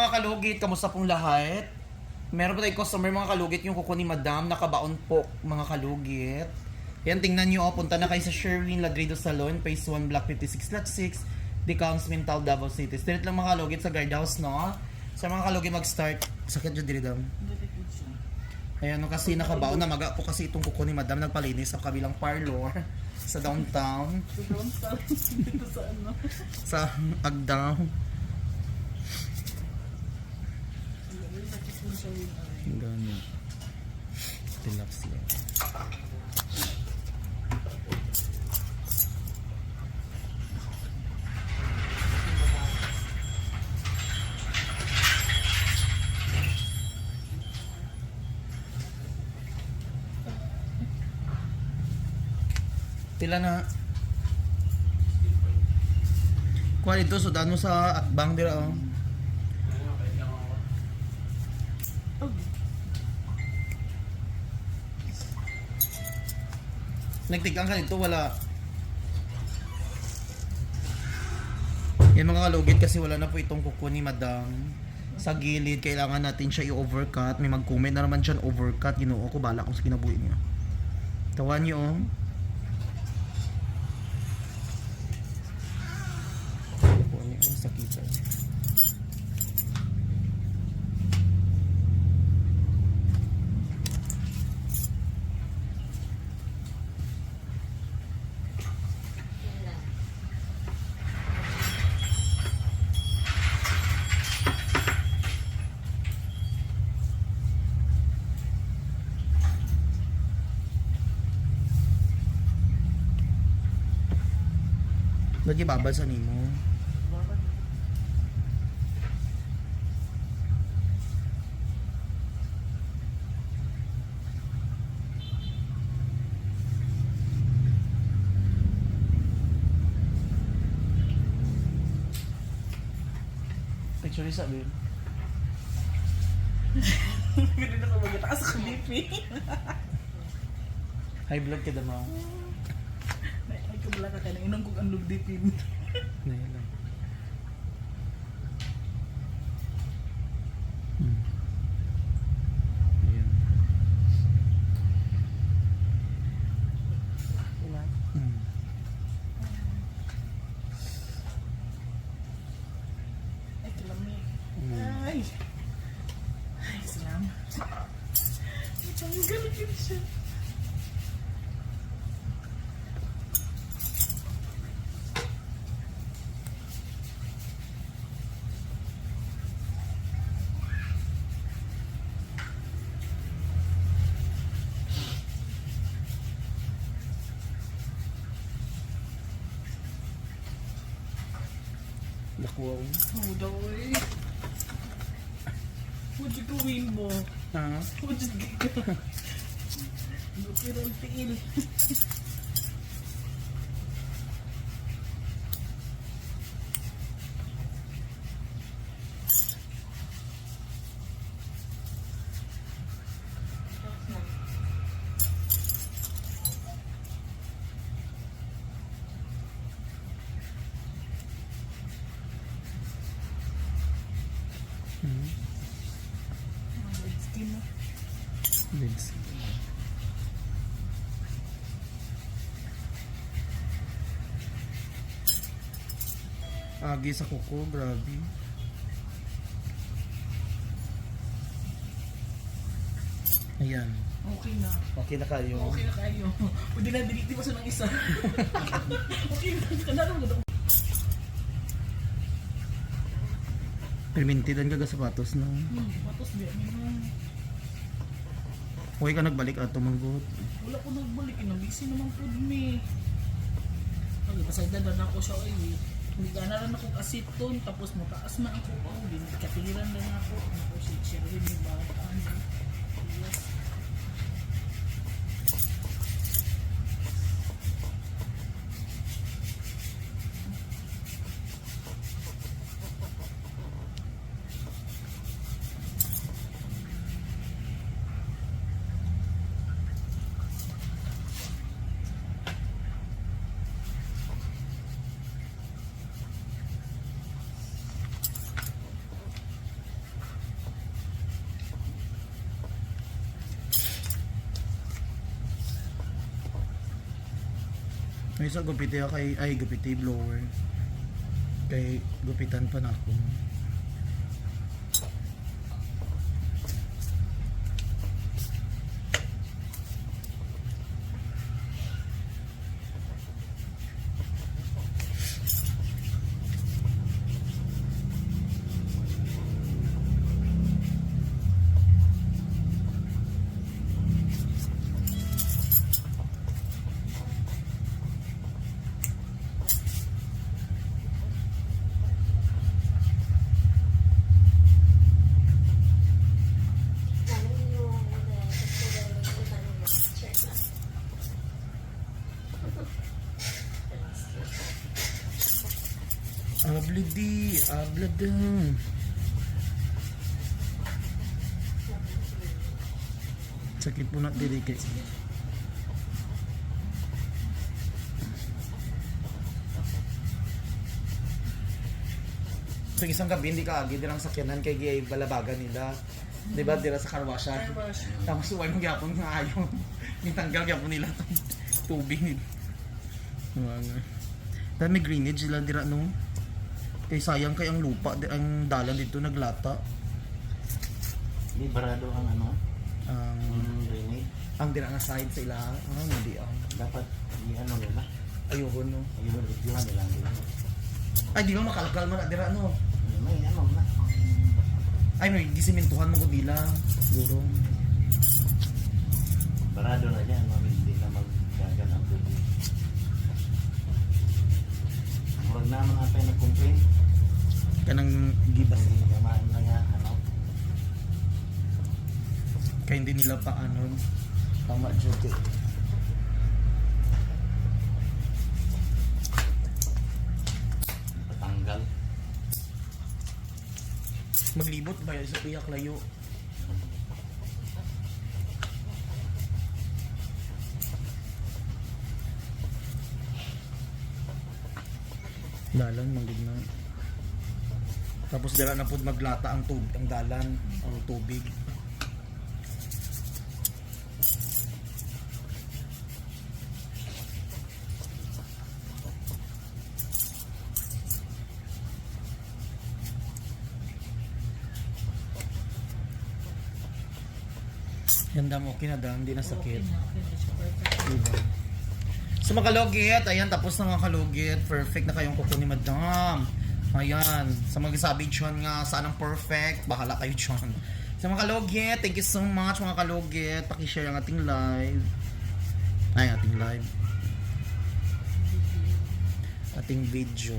mga kalugit, kamusta pong lahat? Meron pa tayong customer mga kalugit yung kuko ni Madam, nakabaon po mga kalugit. Yan, tingnan nyo, punta na kayo sa Sherwin Ladrido Salon, Phase 1, Block 56, Lot 6, Decounts, Mintal, Davao City. Straight lang mga kalugit sa guardhouse, no? Sa mga kalugit mag-start, sakit dyan diridam. Ayan, no, kasi nakabaon na maga po kasi itong kuko ni Madam, nagpalinis sa kabilang parlor sa downtown. Sa downtown? Dito sa ano? Sa Agdao. Ganyan. Relax lang. Pila na. Kuha dito, sudan mo sa atbang dira. Oh. Nagtigang ka dito, wala. Yan mga kalugit kasi wala na po itong kuko ni Madam. Sa gilid, kailangan natin siya i-overcut. May mag-comment na naman siya overcut. Ginoo ko, bala kung sa kinabuhi niya. Tawan niyo, oh. Ano yung sakitan? Lagi babalsan nimo. Actually sabi. Ganun na ka magtaas sa lipi. High blood ka dama. Ay, kabala ka tayo. Inang kong anlog dipin. Ngayon lang. Ayan. Hmm. Ay, kilami. Hmm. Ay. Ay, salamat. Ang galing siya. Nakuha ko. Oo daw eh. Huwag yung gawin mo. Ha? Huwag yung gawin. Pero ang tiil. Hmm. Skin mo. Lids. Agi sa kuko, grabe. Ayan. Okay na. Okay na kayo. Okay na kayo. Pwede na diniti mo sa ng isa. Okay na. Kanaro mo daw. Permintidan ka sapatos na. Matos di. Huwag ka nagbalik ato manggot. Wala ko nagbalik. Busy naman po me. Ay, pasagdan na ako siya. Ay, hindi ka na lang akong asiton. Tapos mataas na ako. Katiliran na ako. Ako si Sherwin yung bataan. Yes. May isa gupiti ako kay, ay gupiti blower. Kay gupitan pa na ako. Abladi, abladang. Sakit po na diri kay. So isang gabi hindi ka agi dirang sakyanan kay giyay balabagan nila. Di ba dira sa karwasya? Carwash. Tapos suway mo gyapon nga ayaw. Gitanggal gyapon nila tong tubig nila. Mga. Dami greenage sila dira no. Kay sayang kay ang lupa, ang dalan dito naglata. Di barado ang ano, Ang drainage. ang dira nga side sa ila, hindi ang Dapat i ano nila. ayun no. Ayun, reviewhan nila. Ay di ba makalkal man na dira no. May ano na. Ay may gisimentuhan mo ko nila siguro. Barado na dyan, hindi na magdagan ang tubig. Murag naman ata yung nag-complain. Kanang gibas Hindi naman na nga, ano. kay hindi nila pa ano. Tama jud kay. Patanggal. Maglibot ba yan sa piyak layo? Dalan manggid na. Tapos dala na pud maglata ang ang dalan, ang tubig. Ganda mo, kinadam, hindi na sakit. Okay na, okay na siya. Perfect. Diba? So mga kalugit, ayan, tapos na mga kalugit. Perfect na kayong kuko ni Madam. Ayan, sa magsasabi dyan nga, saan ang perfect, bahala kayo dyan. So mga kalugit, thank you so much mga kalugit. Pakishare ang ating live. Ay, ating live. Ating video.